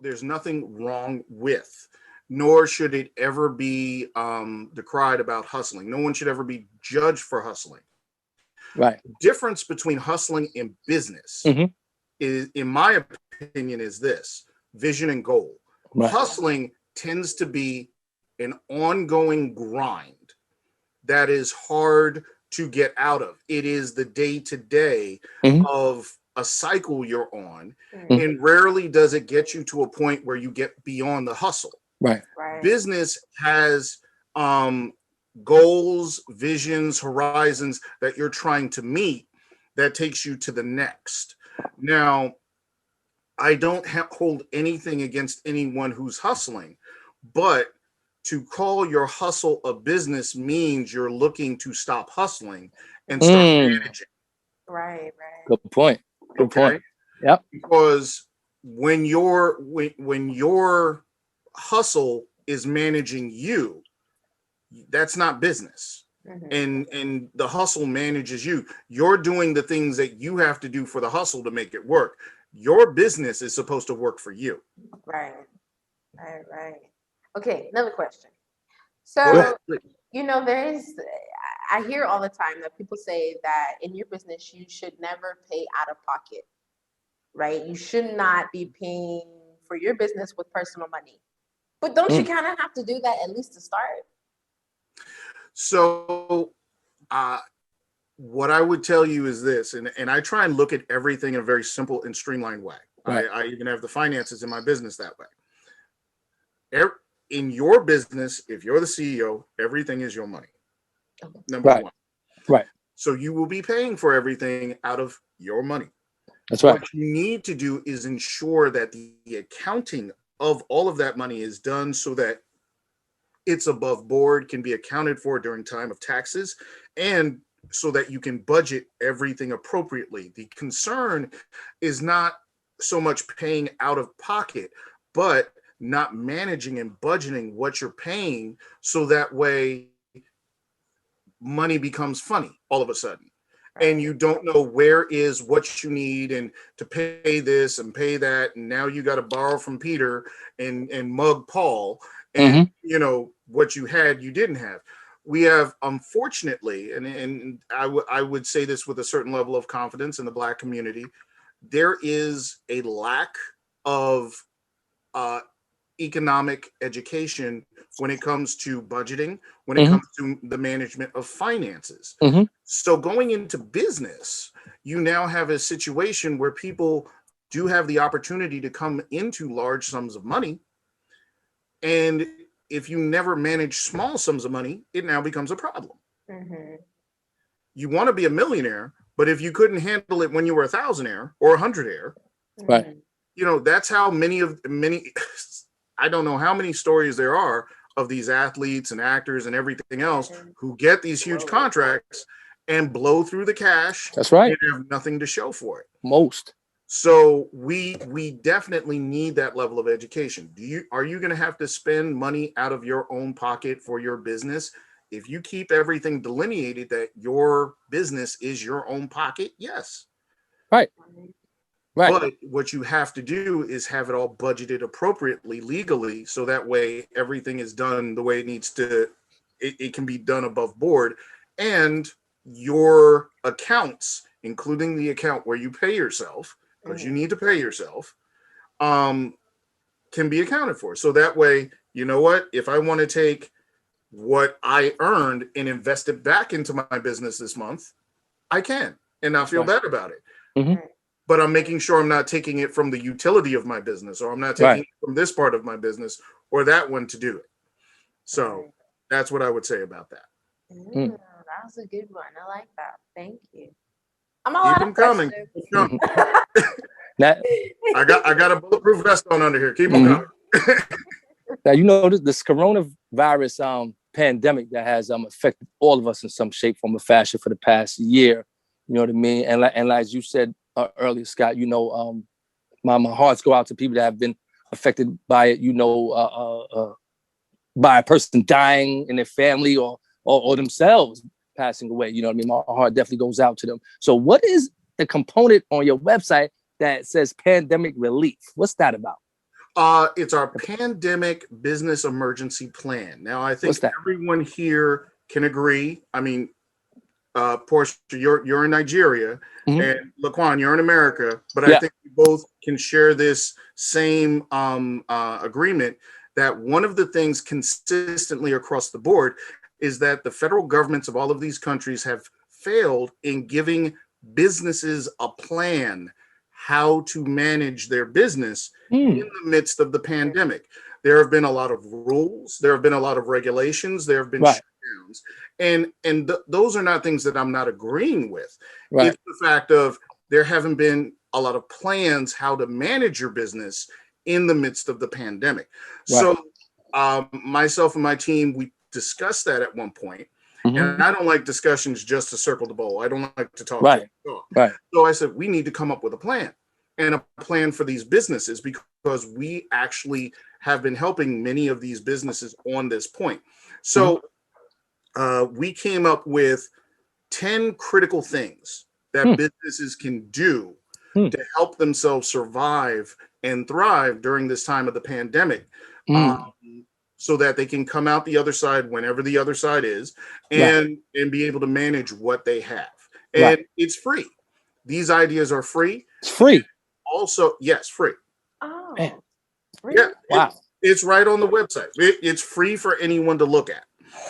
there's nothing wrong with, nor should it ever be decried about hustling. No one should ever be judged for hustling. Right. The difference between hustling and business is, in my opinion, is this: vision and goal. Right. Hustling tends to be an ongoing grind that is hard to get out of. It is the day-to-day of a cycle you're on, and rarely does it get you to a point where you get beyond the hustle. Right. Business has goals, visions, horizons that you're trying to meet that takes you to the next. Now, I don't hold anything against anyone who's hustling, but to call your hustle a business means you're looking to stop hustling and start managing. Right. Good point. Good point. Yep. Because when your hustle is managing you, that's not business. And the hustle manages you. You're doing the things that you have to do for the hustle to make it work. Your business is supposed to work for you. Right. Okay, another question. So, I hear all the time that people say that in your business, you should never pay out of pocket, right? You should not be paying for your business with personal money. But don't you kind of have to do that at least to start? So, what I would tell you is this, and I try and look at everything in a very simple and streamlined way. Right. I even have the finances in my business that way. In your business, if you're the CEO, everything is your money. Number one. Right. So you will be paying for everything out of your money. That's right. What you need to do is ensure that the accounting of all of that money is done so that it's above board, can be accounted for during time of taxes, and so that you can budget everything appropriately. The concern is not so much paying out of pocket, but not managing and budgeting what you're paying, so that way money becomes funny all of a sudden. And you don't know where is what you need and to pay this and pay that. And now you got to borrow from Peter and mug Paul. And what you had, you didn't have. We have, unfortunately, and I would say this with a certain level of confidence in the Black community, there is a lack of economic education when it comes to budgeting, when it comes to the management of finances. So going into business, you now have a situation where people do have the opportunity to come into large sums of money. And if you never manage small sums of money, it now becomes a problem. You want to be a millionaire, but if you couldn't handle it when you were a thousandaire or a hundredaire, right? That's how many, I don't know how many stories there are of these athletes and actors and everything else who get these huge contracts and blow through the cash. That's right. And have nothing to show for it. Most. So we definitely need that level of education. Are you going to have to spend money out of your own pocket for your business? If you keep everything delineated that your business is your own pocket, yes. Right. But what you have to do is have it all budgeted appropriately, legally, so that way everything is done the way it needs to. It can be done above board, and your accounts, including the account where you pay yourself, because you need to pay yourself, can be accounted for. So that way, you know what? If I want to take what I earned and invest it back into my business this month, I can, and not feel bad about it. But I'm making sure I'm not taking it from the utility of my business, or I'm not taking it from this part of my business or that one to do it. So that's what I would say about that. That was a good one. I like that. Thank you. I'm all out of questions. Keep them coming. I got a bulletproof vest on under here. Keep them coming. Now, this coronavirus pandemic that has affected all of us in some shape, form, or fashion for the past year. You know what I mean? And as you said earlier, Scott, my hearts go out to people that have been affected by it, by a person dying in their family or themselves passing away. You know what I mean? My heart definitely goes out to them. So what is the component on your website that says pandemic relief? What's that about? It's our pandemic business emergency plan. Now, I think What's that? everyone here can agree. I mean, Portia, you're in Nigeria, Mhm. and LaQuon, you're in America, but I Yeah. think we both can share this same agreement that one of the things consistently across the board is that the federal governments of all of these countries have failed in giving businesses a plan how to manage their business in Mm. the midst of the pandemic. There have been a lot of rules, there have been a lot of regulations, there have been Right. shutdowns, and those are not things that I'm not agreeing with. Right. It's the fact of there haven't been a lot of plans how to manage your business in the midst of the pandemic. Right. So myself and my team, we discussed that at one point. Mhm. And I don't like discussions just to circle the bowl. I don't like to talk. Right. Right. So I said, we need to come up with a plan and a plan for these businesses, because we actually have been helping many of these businesses on this point. So we came up with 10 critical things that businesses can do to help themselves survive and thrive during this time of the pandemic, so that they can come out the other side, whenever the other side is, and be able to manage what they have. And it's free. These ideas are free. It's free. Also, yes, free. Oh, Man. really? Yeah, Wow. it's right on the website. It's free for anyone to look at.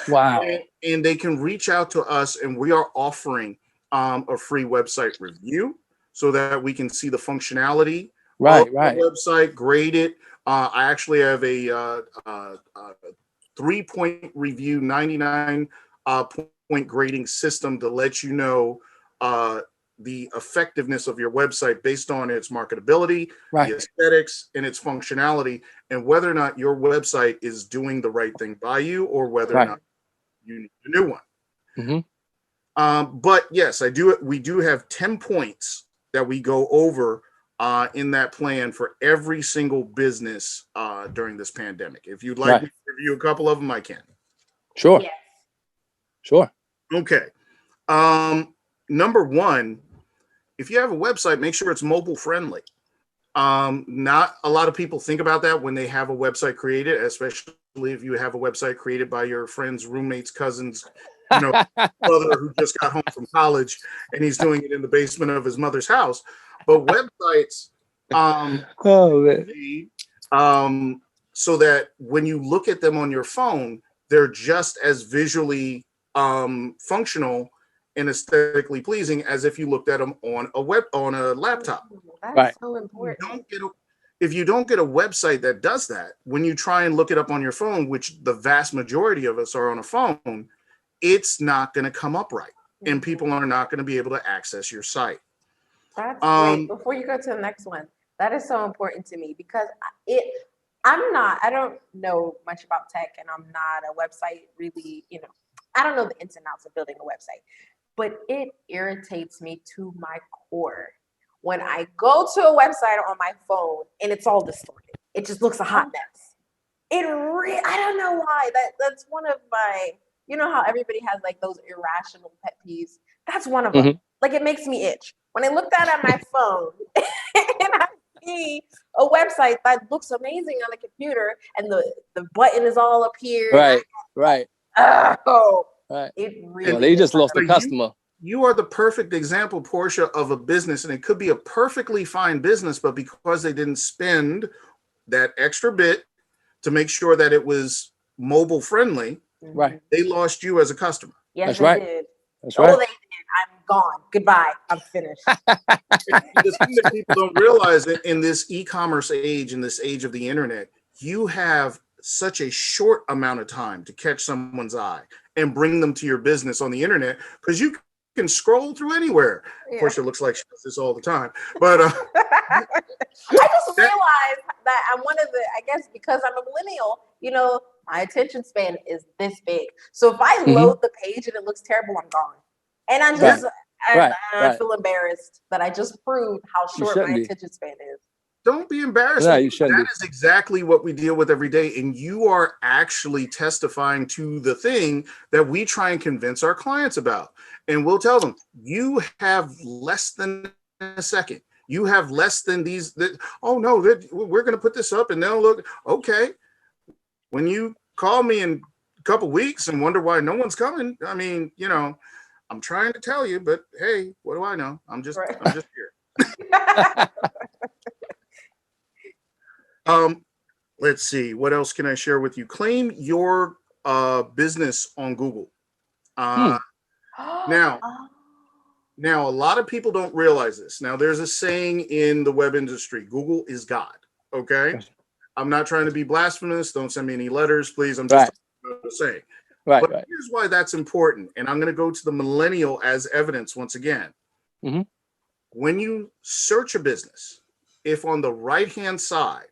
Wow. And they can reach out to us, and we are offering a free website review so that we can see the functionality Right. of Right. the website, grade it. I actually have a 3-point review, 99 point grading system to let you know the effectiveness of your website based on its marketability, Right. the aesthetics, and its functionality, and whether or not your website is doing the right thing by you, or whether or not you need a new one. But yes, we do have 10 points that we go over in that plan for every single business during this pandemic. If you'd like me to review a couple of them, I can. Sure. Yes. Sure. Okay. Number one, if you have a website, make sure it's mobile friendly. Not a lot of people think about that when they have a website created, especially if you have a website created by your friends, roommates, cousins, brother who just got home from college and he's doing it in the basement of his mother's house. But websites, Oh man. so that when you look at them on your phone, they're just as visually functional and aesthetically pleasing as if you looked at them on a laptop. That's so important. If you don't get a website that does that, when you try and look it up on your phone, which the vast majority of us are on a phone, it's not going to come up right, and people are not going to be able to access your site. That's great. Before you go to the next one, that is so important to me because I don't know much about tech, and I'm not a website really, I don't know the ins and outs of building a website, but it irritates me to my core when I go to a website on my phone and it's all distorted. It just looks a hot mess. I don't know why. That's one of my, how everybody has like those irrational pet peeves. That's one of them. Like it makes me itch. When I look down at my phone and I see a website that looks amazing on a computer and the button is all up here. Right. It really they just lost a customer. You are the perfect example, Portia, of a business, and it could be a perfectly fine business, but because they didn't spend that extra bit to make sure that it was mobile friendly, they lost you as a customer. Yes, they did. That's right. They did. I'm gone. Goodbye. I'm finished. The thing that people don't realize in this e-commerce age, in this age of the internet, you have such a short amount of time to catch someone's eye and bring them to your business on the internet, because you can scroll through anywhere. Of course, it looks like she does this all the time, but I just realized that I'm one of the, I guess because I'm a millennial, my attention span is this big. So if I load the page and it looks terrible, I'm gone. And I'm just, I feel embarrassed that I just proved how short my attention span is. Don't be embarrassed. No, you shouldn't. That is exactly what we deal with every day. And you are actually testifying to the thing that we try and convince our clients about. And we'll tell them, you have less than a second. You have less than these. Oh no, we're going to put this up, and they'll look okay. When you call me in a couple weeks and wonder why no one's coming, I mean, I'm trying to tell you, but hey, what do I know? I'm just here. Let's see. What else can I share with you? Claim your business on Google. Now, a lot of people don't realize this. Now, there's a saying in the web industry: Google is God. Okay, I'm not trying to be blasphemous. Don't send me any letters, please. I'm just saying. Right. But here's why that's important, and I'm going to go to the millennial as evidence once again. Mm-hmm. When you search a business, if on the right-hand side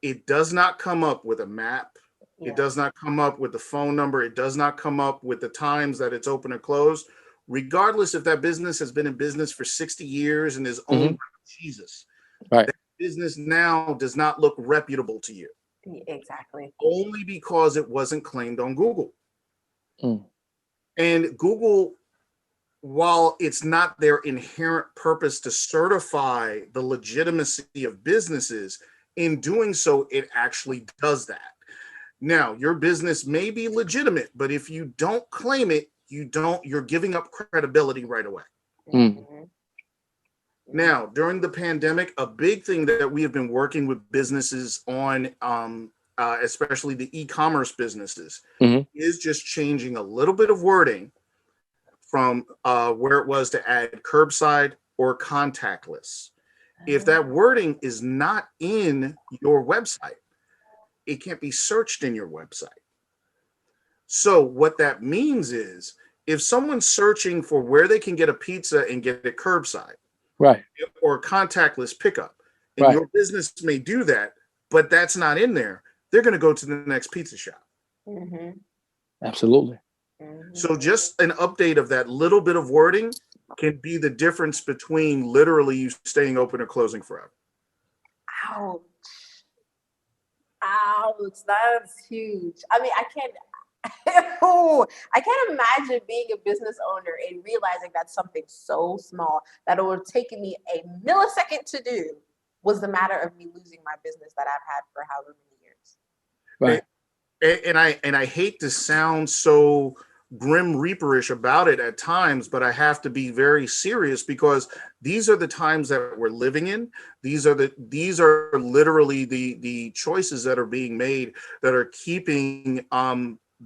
it does not come up with a map, it does not come up with the phone number, it does not come up with the times that it's open or closed, regardless if that business has been in business for 60 years and is owned by Jesus, that business now does not look reputable to you. Exactly. Only because it wasn't claimed on Google. And Google, while it's not their inherent purpose to certify the legitimacy of businesses, in doing so, it actually does that. Now, your business may be legitimate, but if you don't claim it, you're giving up credibility right away. Now, during the pandemic, a big thing that we have been working with businesses on, especially the e-commerce businesses, is just changing a little bit of wording from where it was to add curbside or contactless. If that wording is not in your website, it can't be searched in your website. So what that means is, if someone's searching for where they can get a pizza and get it curbside, or contactless pickup, and your business may do that, but that's not in there, they're going to go to the next pizza shop. Absolutely. So just an update of that little bit of wording can be the difference between literally you staying open or closing forever. Ouch. That's huge. I mean, I can't imagine being a business owner and realizing that something so small that it would have taken me a millisecond to do was the matter of me losing my business that I've had for however many years. And I hate to sound so grim reaperish about it at times, but I have to be very serious, because these are the times that we're living in. These are literally the choices that are being made that are keeping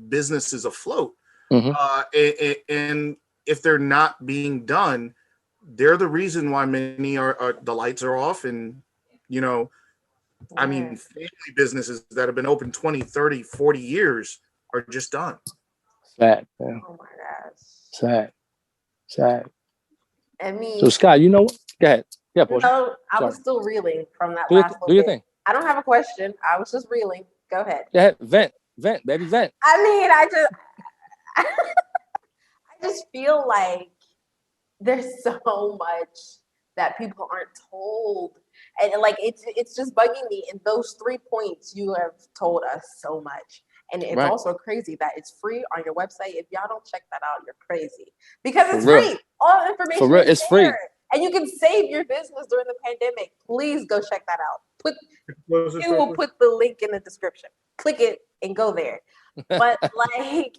businesses afloat. And if they're not being done, they're the reason why many are the lights are off. And I mean, family businesses that have been open 20, 30, 40 years are just done. Sad. Man. Oh my gosh. Sad. I mean, so Scott, you know what? Go ahead. Yeah, Portia. No, I was still reeling from that do your thing. I don't have a question. I was just reeling. Go ahead. Go ahead. Vent, baby, vent. I mean, I just feel like there's so much that people aren't told. And like it's just bugging me. And those 3 points you have told us so much. And it's also crazy that it's free on your website. If y'all don't check that out, you're crazy. Because it's free. All information is it's there. free. And you can save your business during the pandemic. Please go check that out. You will put the link in the description. Click it and go there. But like,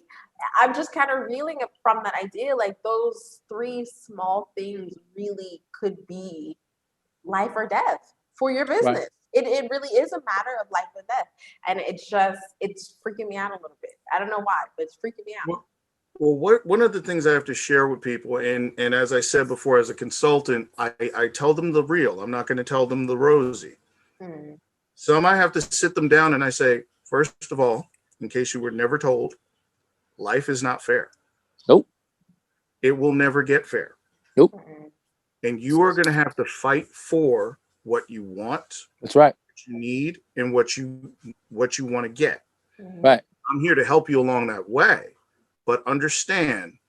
I'm just kind of reeling from that idea. Like, those 3 small things really could be life or death for your business. It really is a matter of life or death. And it's freaking me out a little bit. I don't know why, but it's freaking me out. Well, one of the things I have to share with people, and as I said before, as a consultant, I tell them the real. I'm not going to tell them the rosy. Some I have to sit them down and I say, first of all, in case you were never told, life is not fair. Nope. It will never get fair. Nope. And you are going to have to fight for what you want. That's right. What you need and what you want to get. Right. I'm here to help you along that way, but understand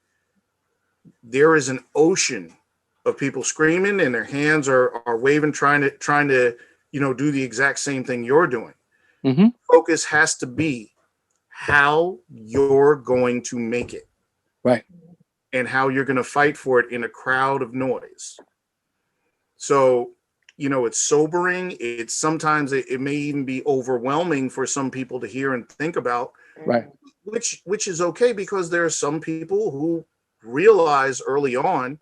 there is an ocean of people screaming and their hands are waving, trying to do the exact same thing you're doing. Focus has to be how you're going to make it. Right. And how you're going to fight for it in a crowd of noise. So, it's sobering. It's sometimes it may even be overwhelming for some people to hear and think about, Right. which is okay, because there are some people who realize early on,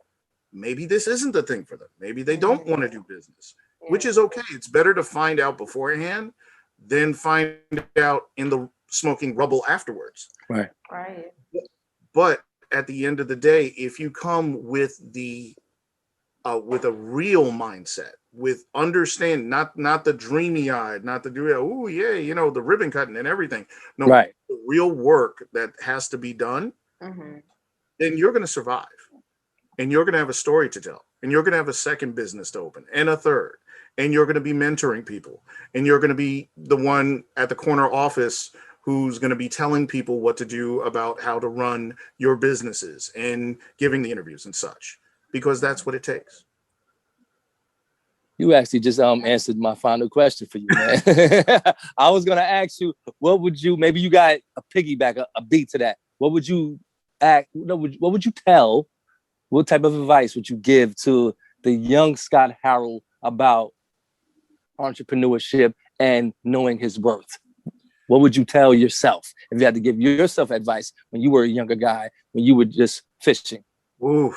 maybe this isn't the thing for them. Maybe they don't want to do business, which is okay. It's better to find out beforehand than find out in the smoking rubble afterwards. Right. Right. But at the end of the day, if you come with with a real mindset, with understand, not the dreamy eyed, not the oh yeah, the ribbon cutting and everything. No, right. The real work that has to be done, then you're going to survive, and you're going to have a story to tell, and you're going to have a second business to open, and a third, and you're going to be mentoring people, and you're going to be the one at the corner office who's going to be telling people what to do about how to run your businesses and giving the interviews and such, because that's what it takes. You actually just answered my final question for you, man. I was gonna ask you, what would you? Maybe you got a piggyback, a beat to that. What would you act? What would you tell? What type of advice would you give to the young Scott Harrell about entrepreneurship and knowing his worth? What would you tell yourself if you had to give yourself advice when you were a younger guy, when you were just fishing? Oof.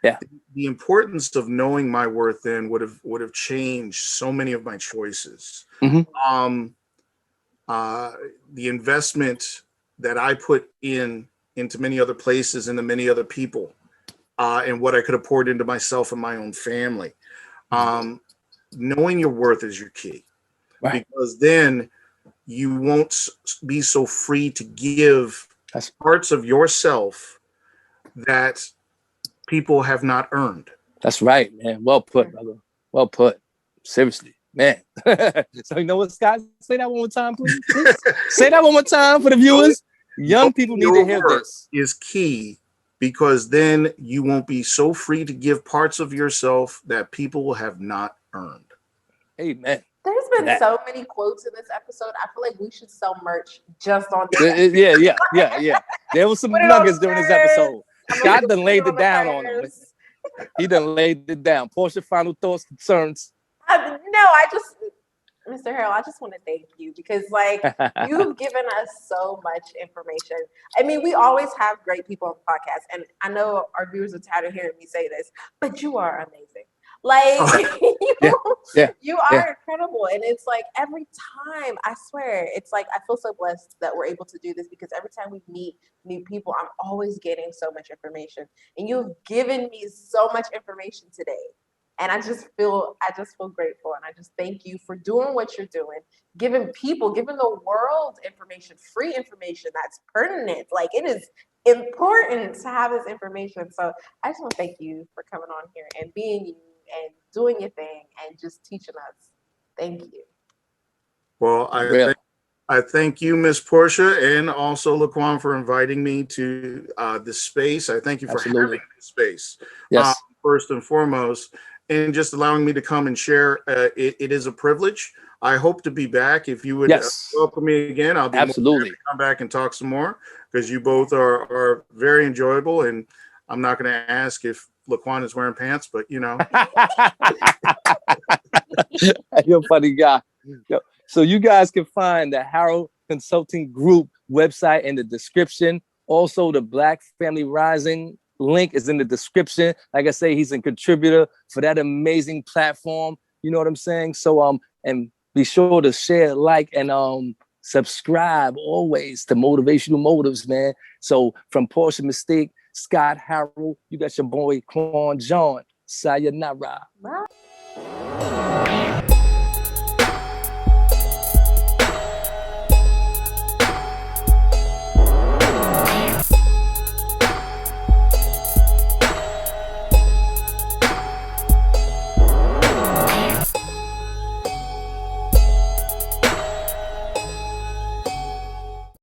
Yeah. The importance of knowing my worth then would have changed so many of my choices. The investment that I put into many other places and to many other people, and what I could have poured into myself and my own family. Knowing your worth is your key, right? Because then you won't be so free to give parts of yourself that people have not earned. That's right, man. Well put, brother. Well put. Seriously, man. So you know what, Scott? Say that one more time, please. Say that one more time for the viewers. Young people need to hear this. Is key, because then you won't be so free to give parts of yourself that people have not earned. Amen. There's been so many quotes in this episode. I feel like we should sell merch just on this. Yeah. There was some nuggets during this episode. Scott done laid it down on him. He done laid it down. Portia, final thoughts, concerns? Mr. Harrell, I just want to thank you, because you've given us so much information. I mean, we always have great people on the podcast, and I know our viewers are tired of hearing me say this, but you are amazing. You are incredible. And it's every time, I swear, it's I feel so blessed that we're able to do this, because every time we meet new people, I'm always getting so much information. And you've given me so much information today. And I just feel grateful. And I just thank you for doing what you're doing, giving the world information, free information that's pertinent. It is important to have this information. So I just want to thank you for coming on here and being you and doing your thing and just teaching us. Thank you. Well, I thank you, Miss Portia, and also LAQUON, for inviting me to this space. I thank you for having this space. Yes. First and foremost, and just allowing me to come and share. It is a privilege. I hope to be back. If you would welcome me again, I'll be absolutely more to come back and talk some more, because you both are very enjoyable. And I'm not going to ask if LAQUON is wearing pants, but you're a funny guy. So you guys can find the Harrell Consulting Group website in the description. Also, the Black Family Rising link is in the description. Like I say, he's a contributor for that amazing platform. You know what I'm saying? So and be sure to share, like, and subscribe always to Motivational Motives, man. So from Portia Mystique, Scott Harrell, you got your boy Quan John. Sayonara. Bye.